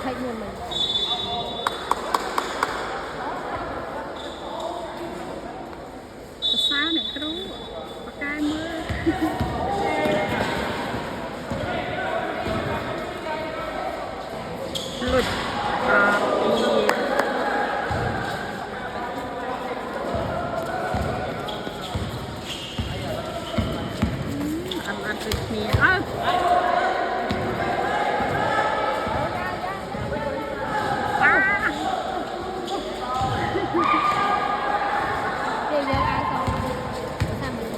thay nguồn mình xa này cái đúng cái mưa lụt ăn ăn cái gì ơ bây giờ ai không sao mình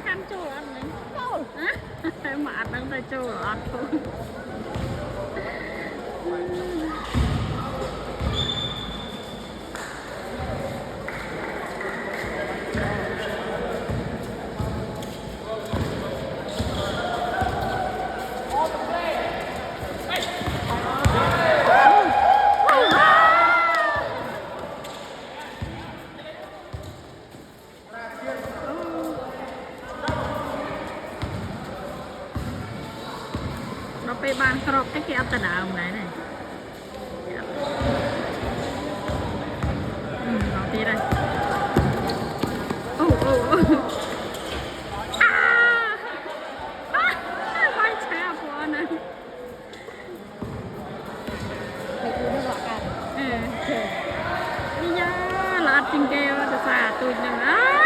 khăn chua ăn này mà ăn đang tay chua ăn thôi nóไปบ้านครบcáiอัตนาของไหนเนี่ยเอาทีเลยโอ้โอ้ไม่แช่พอนะ phải cứ nước lọc cả นี่ยาลาดจริงแกว่าจะสาดตัวนึง